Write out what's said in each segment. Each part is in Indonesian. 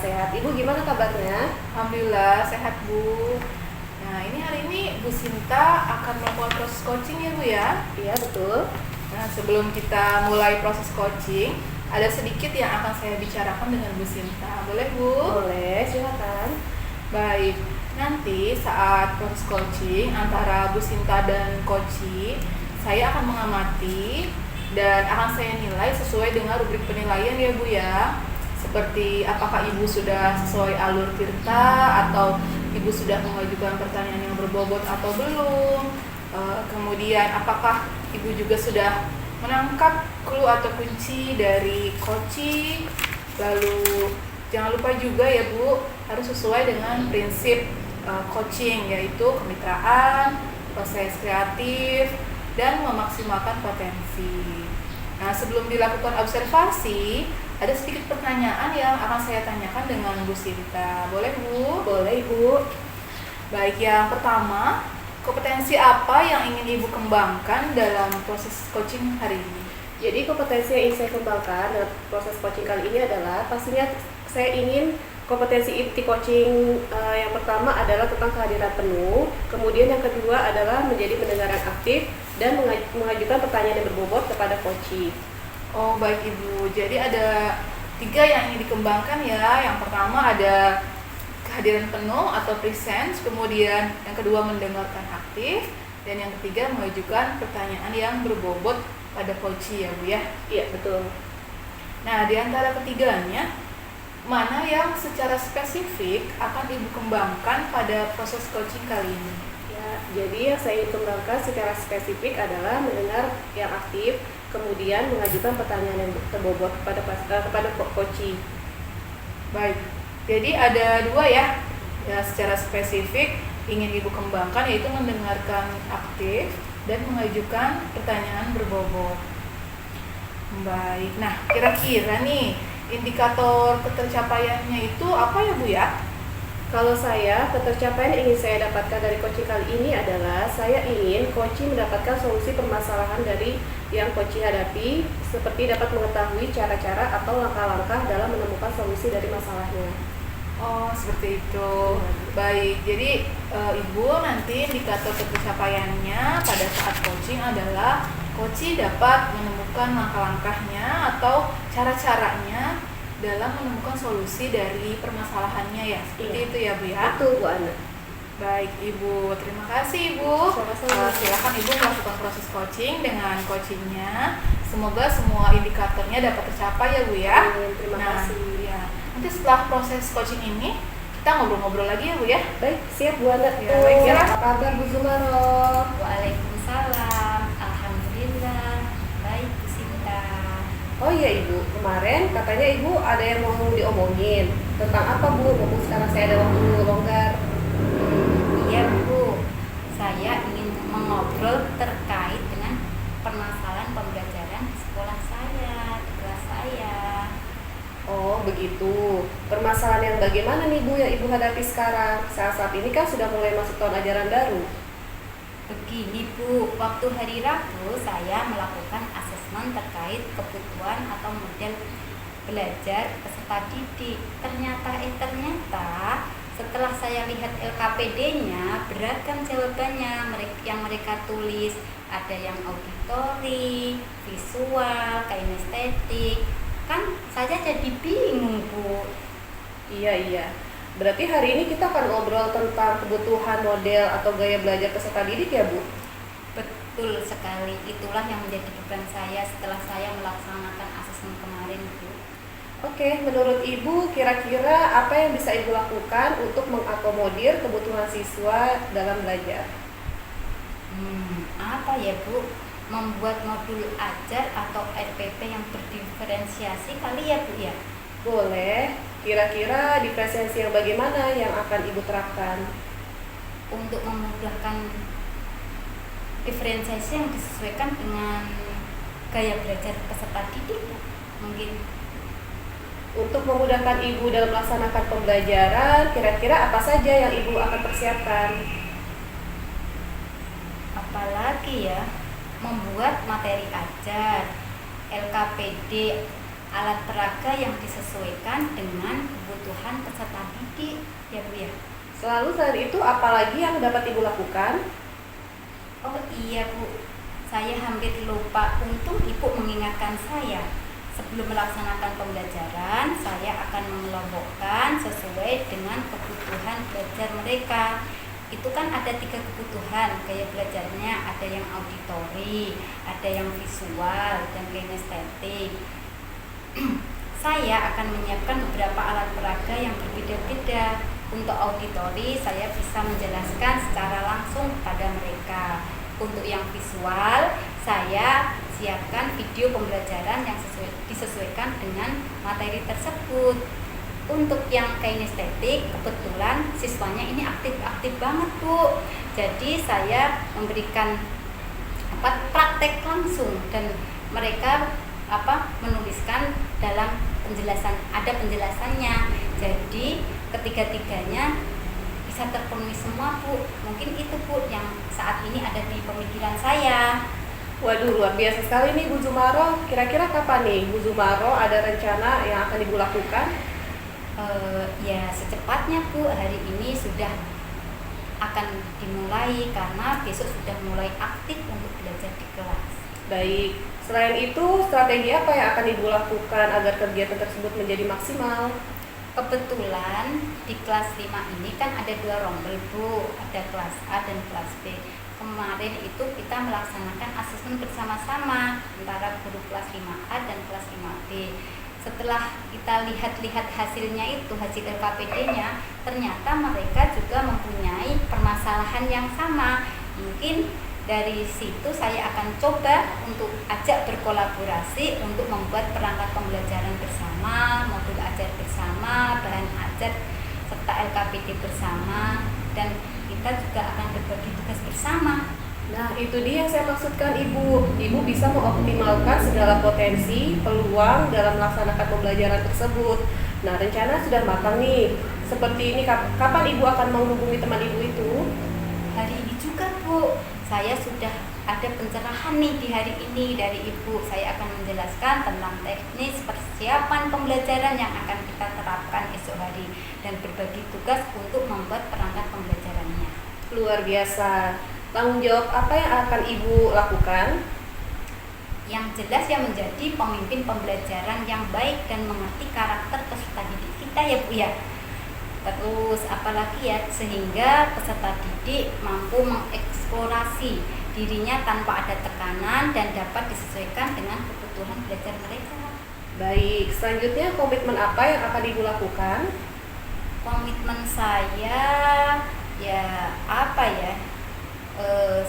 sehat. Ibu gimana kabarnya? Alhamdulillah sehat Bu. Nah ini hari ini Bu Sinta akan melakukan proses coaching ya Bu ya. Iya betul. Nah sebelum kita mulai proses coaching, ada sedikit yang akan saya bicarakan dengan Bu Sinta. Boleh Bu? Boleh, silakan. Baik, nanti saat proses coaching antara Bu Sinta dan coachee, saya akan mengamati dan akan saya nilai sesuai dengan rubrik penilaian ya Bu ya. Seperti apakah Ibu sudah sesuai alur tirta atau Ibu sudah mengajukan pertanyaan yang berbobot atau belum. Kemudian apakah Ibu juga sudah menangkap clue atau kunci dari coaching. Lalu jangan lupa juga ya Bu, harus sesuai dengan prinsip coaching, yaitu kemitraan, proses kreatif, dan memaksimalkan potensi. Nah, sebelum dilakukan observasi, ada sedikit pertanyaan yang akan saya tanyakan dengan Bu Sinta. Boleh Bu? Boleh Ibu. Baik, yang pertama, kompetensi apa yang ingin Ibu kembangkan dalam proses coaching hari ini? Jadi kompetensi yang ingin saya kembangkan dalam proses coaching kali ini adalah pastinya saya ingin kompetensi inti coaching yang pertama adalah tentang kehadiran penuh, kemudian yang kedua adalah menjadi pendengar yang aktif dan mengajukan pertanyaan yang berbobot kepada coachee. Oh baik Ibu, jadi ada 3 yang ingin dikembangkan ya. Yang pertama ada kehadiran penuh atau presence, kemudian yang kedua mendengarkan aktif, dan yang ketiga mengajukan pertanyaan yang berbobot pada coachee ya Bu ya. Iya betul. Nah di antara ketiganya, mana yang secara spesifik akan Ibu kembangkan pada proses coaching kali ini? Ya, jadi yang saya ingin kembangkan secara spesifik adalah mendengar yang aktif, kemudian mengajukan pertanyaan yang berbobot kepada coachee. Baik, jadi ada 2 ya. Ya secara spesifik ingin Ibu kembangkan, yaitu mendengarkan aktif dan mengajukan pertanyaan berbobot. Baik, nah kira-kira nih indikator ketercapaiannya itu apa ya Bu ya? Kalau saya, ketercapaian yang ingin saya dapatkan dari coaching kali ini adalah saya ingin coaching mendapatkan solusi permasalahan dari yang coaching hadapi, seperti dapat mengetahui cara-cara atau langkah-langkah dalam menemukan solusi dari masalahnya. Oh seperti itu. Baik, jadi Ibu nanti indikator ketercapaiannya pada saat coaching adalah coachee dapat menemukan langkah-langkahnya atau cara-caranya dalam menemukan solusi dari permasalahannya ya. Seperti itu ya Bu ya. Betul Bu Ana. Baik Ibu, terima kasih Ibu. Silakan Ibu melakukan proses coaching dengan coachingnya. Semoga semua indikatornya dapat tercapai ya Bu ya. Terima kasih. Ya. Nanti setelah proses coaching ini kita ngobrol-ngobrol lagi ya Bu ya. Baik, siap Bu Ana. Ya, baik, siap. Apa kabar Bu Zumaro? Waalaikumsalam. Alhamdulillah. Baik Bu Sinta. Oh iya Ibu, kemarin katanya Ibu ada yang mau diomongin. Tentang apa Bu? Mumpung sekarang saya ada waktu longgar. Iya Bu, saya ingin mengobrol terkait dengan permasalahan pembelajaran di sekolah saya, di kelas saya. Oh begitu. Permasalahan yang bagaimana nih Bu yang Ibu hadapi sekarang? Saat ini kan sudah mulai masuk tahun ajaran baru. Begini Bu, waktu hari Rabu saya melakukan asesmen terkait kebutuhan atau model belajar peserta didik. Ternyata setelah saya lihat LKPD-nya, beragam jawabannya yang mereka tulis. Ada yang auditori, visual, kinestetik. Kan saya jadi bingung Bu. Iya. Berarti hari ini kita akan ngobrol tentang kebutuhan model atau gaya belajar peserta didik ya Bu? Betul sekali, itulah yang menjadi beban saya setelah saya melaksanakan asesmen kemarin Bu. Oke, menurut Ibu kira-kira apa yang bisa Ibu lakukan untuk mengakomodir kebutuhan siswa dalam belajar? Apa ya Bu? Membuat modul ajar atau RPP yang berdiferensiasi kali ya Bu ya? Boleh. Kira-kira diferensiasi yang bagaimana yang akan Ibu terapkan? Untuk memudahkan diferensiasi yang disesuaikan dengan gaya belajar peserta didik mungkin. Untuk memudahkan Ibu dalam melaksanakan pembelajaran, kira-kira apa saja yang Ibu akan persiapkan? Apalagi ya, membuat materi ajar, LKPD alat peraga yang disesuaikan dengan kebutuhan peserta didik ya Bu ya. Selalu selain itu apalagi yang dapat Ibu lakukan? Oh iya Bu, saya hampir lupa, untung Ibu mengingatkan saya. Sebelum melaksanakan pembelajaran, saya akan mengelompokkan sesuai dengan kebutuhan belajar mereka. Itu kan ada 3 kebutuhan gaya belajarnya, ada yang auditori, ada yang visual, dan kinestetik. Saya akan menyiapkan beberapa alat peraga yang berbeda-beda. Untuk auditori, saya bisa menjelaskan secara langsung pada mereka. Untuk yang visual, saya siapkan video pembelajaran yang disesuaikan dengan materi tersebut. Untuk yang kinestetik, kebetulan siswanya ini aktif-aktif banget Bu. Jadi saya memberikan praktek langsung dan mereka menuliskan dalam penjelasan, ada penjelasannya. Jadi ketiga-tiganya bisa terpenuhi semua Bu. Mungkin itu Bu yang saat ini ada di pemikiran saya. Waduh, luar biasa sekali nih Bu Zumaro. Kira-kira kapan nih Bu Zumaro ada rencana yang akan Ibu lakukan? Ya secepatnya Bu, hari ini sudah akan dimulai karena besok sudah mulai aktif untuk belajar di kelas. Baik, selain itu strategi apa yang akan Ibu lakukan agar kegiatan tersebut menjadi maksimal? Kebetulan di kelas 5 ini kan ada 2 rombel Bu, ada kelas A dan kelas B. Kemarin itu kita melaksanakan asesmen bersama-sama antara guru kelas 5A dan kelas 5B. Setelah kita lihat-lihat hasilnya itu, hasil LKPD-nya, ternyata mereka juga mempunyai permasalahan yang sama. Mungkin dari situ saya akan coba untuk ajak berkolaborasi untuk membuat perangkat pembelajaran bersama, modul ajar bersama, bahan ajar serta LKPD bersama, dan kita juga akan berbagi tugas bersama. Nah, itu dia yang saya maksudkan Ibu. Ibu bisa mengoptimalkan segala potensi, peluang dalam melaksanakan pembelajaran tersebut. Nah, rencana sudah matang nih. Seperti ini, kapan Ibu akan menghubungi teman Ibu itu? Hari ini juga Bu, saya sudah ada pencerahan nih di hari ini dari Ibu. Saya akan menjelaskan tentang teknis persiapan pembelajaran yang akan kita terapkan esok hari dan berbagi tugas untuk membuat perangkat pembelajarannya. Luar biasa. Tanggung jawab apa yang akan Ibu lakukan? Yang jelas yang menjadi pemimpin pembelajaran yang baik dan mengerti karakter peserta didik kita ya Bu ya. Terus apalagi ya, sehingga peserta didik mampu mengeksplorasi dirinya tanpa ada tekanan dan dapat disesuaikan dengan kebutuhan belajar mereka. Baik, selanjutnya komitmen apa yang akan Ibu lakukan? Komitmen saya ya apa ya?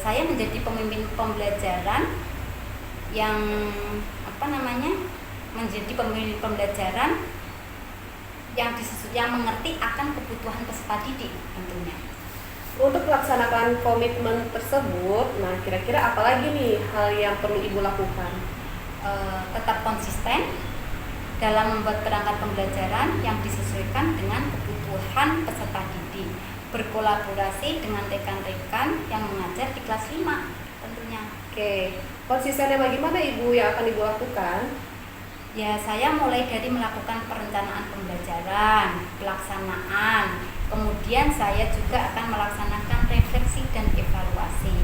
Saya menjadi pemimpin pembelajaran yang menjadi pemimpin pembelajaran yang mengerti akan kebutuhan peserta didik tentunya. Untuk melaksanakan komitmen tersebut, nah kira-kira apa lagi nih hal yang perlu Ibu lakukan? Tetap konsisten dalam membuat perangkat pembelajaran yang disesuaikan dengan kebutuhan peserta didik. Berkolaborasi dengan rekan-rekan yang mengajar di kelas 5 tentunya. Oke, konsistennya bagaimana Ibu yang akan Ibu lakukan? Ya, saya mulai dari melakukan perencanaan pembelajaran, pelaksanaan, kemudian saya juga akan melaksanakan refleksi dan evaluasi.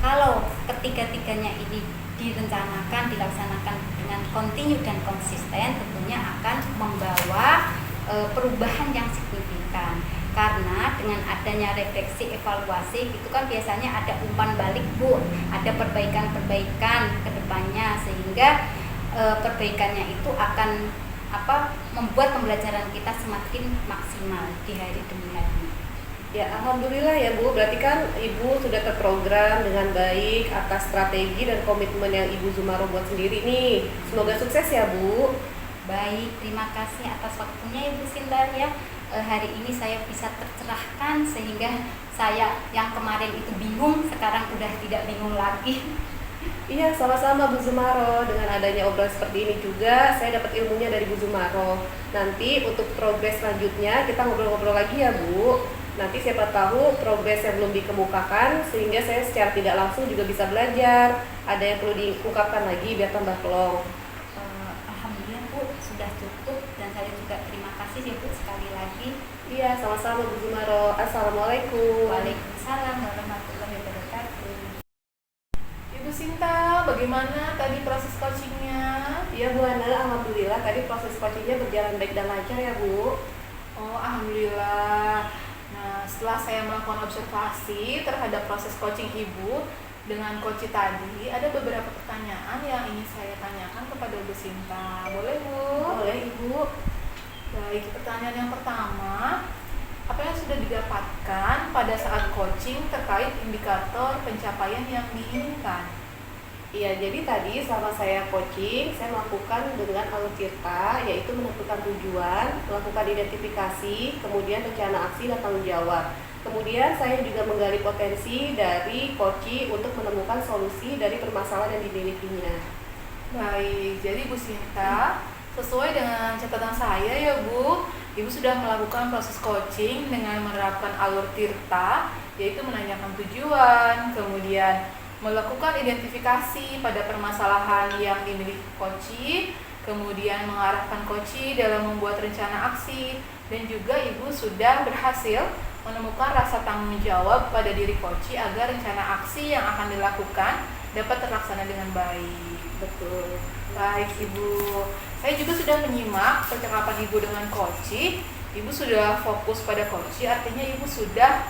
Kalau ketiga-tiganya ini direncanakan, dilaksanakan dengan kontinu dan konsisten, tentunya akan membawa perubahan yang signifikan. Karena dengan adanya refleksi evaluasi itu kan biasanya ada umpan balik Bu, ada perbaikan-perbaikan ke depannya, sehingga perbaikannya itu akan membuat pembelajaran kita semakin maksimal di hari demi hari. Ya, alhamdulillah ya Bu, berarti kan Ibu sudah terprogram dengan baik atas strategi dan komitmen yang Ibu Zumaro buat sendiri nih. Semoga sukses ya Bu. Baik, terima kasih atas waktunya Ibu Sinta ya. Hari ini saya bisa tercerahkan sehingga saya yang kemarin itu bingung sekarang udah tidak bingung lagi. Iya, sama-sama Bu Zumaro. Dengan adanya obrolan seperti ini juga saya dapat ilmunya dari Bu Zumaro. Nanti untuk progres selanjutnya kita ngobrol-ngobrol lagi ya Bu. Nanti siapa tahu progres yang belum dikemukakan sehingga saya secara tidak langsung juga bisa belajar. Ada yang perlu diungkapkan lagi biar tambah plong. Alhamdulillah Bu, Iya, sama-sama Bu Jumaro. Assalamualaikum. Waalaikumsalam warahmatullahi wabarakatuh. Ibu Sinta, bagaimana tadi proses coachingnya? Iya Bu Ana, alhamdulillah tadi proses coachingnya berjalan baik dan lancar ya Bu. Oh, alhamdulillah. Nah, setelah saya melakukan observasi terhadap proses coaching Ibu dengan coach tadi, ada beberapa pertanyaan yang ingin saya tanyakan kepada Bu Sinta. Boleh, Bu? Boleh Ibu. Baik, pertanyaan yang pertama, apa yang sudah didapatkan pada saat coaching terkait indikator pencapaian yang diinginkan? Iya, jadi tadi selama saya coaching, saya melakukan dengan alur tirta, yaitu menentukan tujuan, melakukan identifikasi, kemudian rencana aksi dan tanggung jawab. Kemudian saya juga menggali potensi dari coaching untuk menemukan solusi dari permasalahan yang dimilikinya. Baik, jadi Bu Sinta, sesuai dengan catatan saya ya Bu, Ibu sudah melakukan proses coaching dengan menerapkan alur tirta, yaitu menanyakan tujuan, kemudian melakukan identifikasi pada permasalahan yang dimiliki coach, kemudian mengarahkan coach dalam membuat rencana aksi, dan juga Ibu sudah berhasil menemukan rasa tanggung jawab pada diri coach agar rencana aksi yang akan dilakukan dapat terlaksana dengan baik. Betul. Baik Ibu, saya juga sudah menyimak percakapan Ibu dengan coach. Ibu sudah fokus pada coach, artinya Ibu sudah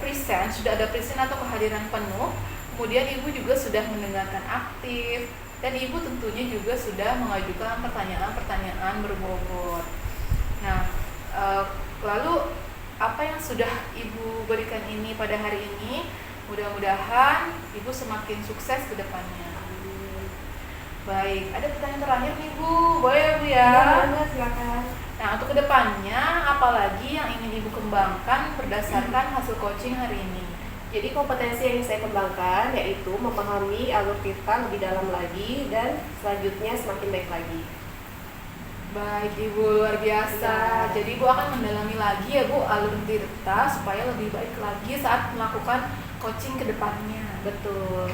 present, sudah ada present atau kehadiran penuh. Kemudian Ibu juga sudah mendengarkan aktif, dan Ibu tentunya juga sudah mengajukan pertanyaan-pertanyaan berbobot. Nah, lalu apa yang sudah Ibu berikan ini pada hari ini, mudah-mudahan Ibu semakin sukses ke depannya. Baik, ada pertanyaan terakhir nih Bu, boleh ya Bu ya? Iya, silakan. Nah, untuk kedepannya, apalagi yang ingin Ibu kembangkan berdasarkan hasil coaching hari ini? Jadi kompetensi yang ingin saya kembangkan yaitu memahami alur tirta lebih dalam lagi dan selanjutnya semakin baik lagi. Baik Ibu, luar biasa. Ya. Jadi Ibu akan mendalami lagi ya Bu alur tirta supaya lebih baik lagi saat melakukan coaching ke depannya. Betul.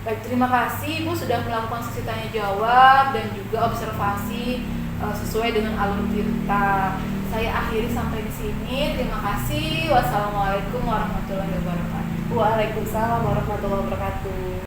Baik, terima kasih Ibu sudah melakukan sesi tanya jawab dan juga observasi sesuai dengan alur tirta. Saya akhiri sampai di sini. Terima kasih. Wassalamualaikum warahmatullahi wabarakatuh. Waalaikumsalam warahmatullahi wabarakatuh.